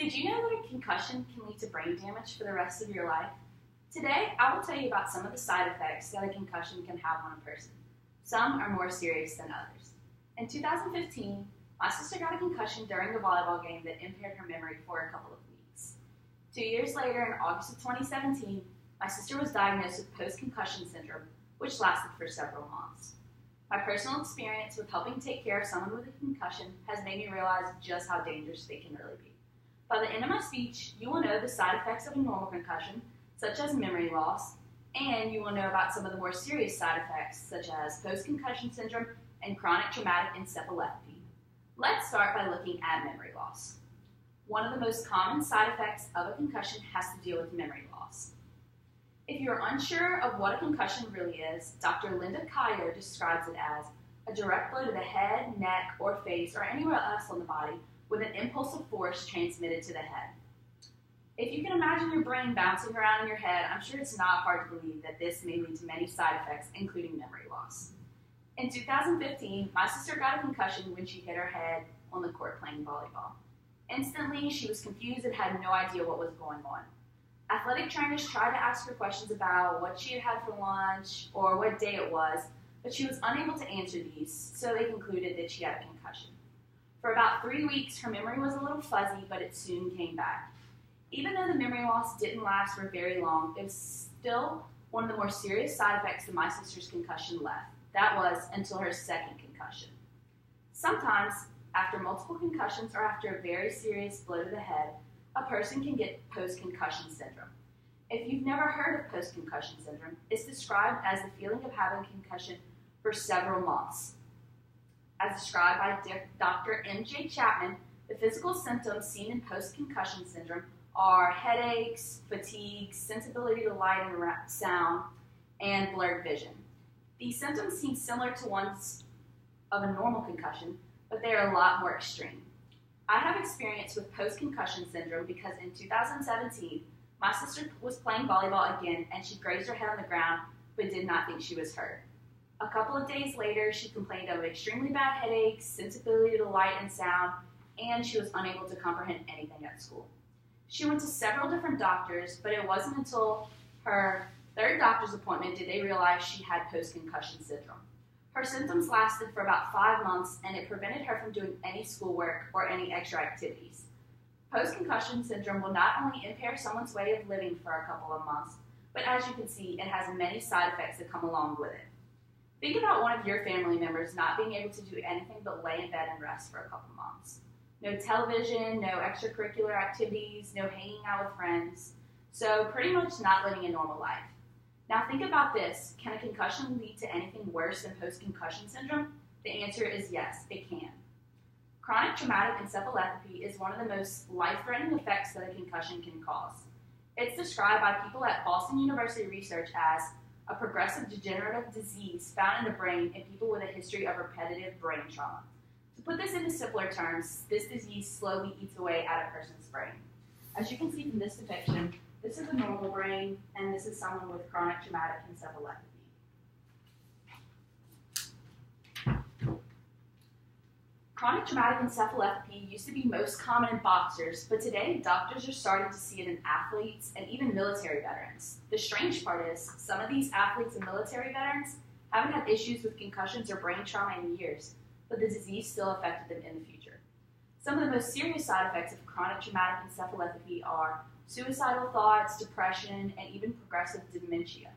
Did you know that a concussion can lead to brain damage for the rest of your life? Today, I will tell you about some of the side effects that a concussion can have on a person. Some are more serious than others. In 2015, my sister got a concussion during a volleyball game that impaired her memory for a couple of weeks. 2 years later, in August of 2017, my sister was diagnosed with post-concussion syndrome, which lasted for several months. My personal experience with helping take care of someone with a concussion has made me realize just how dangerous they can really be. By the end of my speech, you will know the side effects of a normal concussion, such as memory loss, and you will know about some of the more serious side effects, such as post-concussion syndrome and chronic traumatic encephalopathy. Let's start by looking at memory loss. One of the most common side effects of a concussion has to deal with memory loss. If you're unsure of what a concussion really is, Dr. Linda Kaya describes it as a direct blow to the head, neck, or face, or anywhere else on the body with an impulsive force transmitted to the head. If you can imagine your brain bouncing around in your head, I'm sure it's not hard to believe that this may lead to many side effects, including memory loss. In 2015, my sister got a concussion when she hit her head on the court playing volleyball. Instantly, she was confused and had no idea what was going on. Athletic trainers tried to ask her questions about what she had had for lunch or what day it was, but she was unable to answer these, so they concluded that she had a concussion. For about 3 weeks, her memory was a little fuzzy, but it soon came back. Even though the memory loss didn't last for very long, it was still one of the more serious side effects that my sister's concussion left. That was until her second concussion. Sometimes, after multiple concussions or after a very serious blow to the head, a person can get post-concussion syndrome. If you've never heard of post-concussion syndrome, it's described as the feeling of having a concussion for several months. As described by Dr. M.J. Chapman, the physical symptoms seen in post-concussion syndrome are headaches, fatigue, sensibility to light and sound, and blurred vision. These symptoms seem similar to ones of a normal concussion, but they are a lot more extreme. I have experience with post-concussion syndrome because in 2017, my sister was playing volleyball again and she grazed her head on the ground but did not think she was hurt. A couple of days later, she complained of extremely bad headaches, sensibility to light and sound, and she was unable to comprehend anything at school. She went to several different doctors, but it wasn't until her third doctor's appointment did they realize she had post-concussion syndrome. Her symptoms lasted for about 5 months, and it prevented her from doing any schoolwork or any extra activities. Post-concussion syndrome will not only impair someone's way of living for a couple of months, but as you can see, it has many side effects that come along with it. Think about one of your family members not being able to do anything but lay in bed and rest for a couple months. No television, no extracurricular activities, no hanging out with friends. So pretty much not living a normal life. Now think about this. Can a concussion lead to anything worse than post-concussion syndrome? The answer is yes, it can. Chronic traumatic encephalopathy is one of the most life-threatening effects that a concussion can cause. It's described by people at Boston University Research as a progressive degenerative disease found in the brain in people with a history of repetitive brain trauma. To put this into simpler terms, this disease slowly eats away at a person's brain. As you can see from this depiction, this is a normal brain, and this is someone with chronic traumatic encephalopathy. Chronic traumatic encephalopathy used to be most common in boxers, but today doctors are starting to see it in athletes and even military veterans. The strange part is, some of these athletes and military veterans haven't had issues with concussions or brain trauma in years, but the disease still affected them in the future. Some of the most serious side effects of chronic traumatic encephalopathy are suicidal thoughts, depression, and even progressive dementia.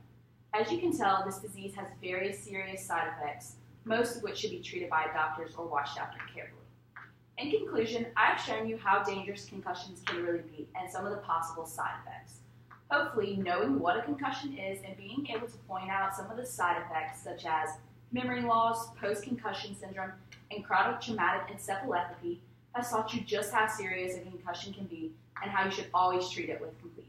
As you can tell, this disease has various serious side effects, most of which should be treated by doctors or watched after carefully. In conclusion, I have shown you how dangerous concussions can really be and some of the possible side effects. Hopefully, knowing what a concussion is and being able to point out some of the side effects such as memory loss, post-concussion syndrome, and chronic traumatic encephalopathy has taught you just how serious a concussion can be and how you should always treat it with complete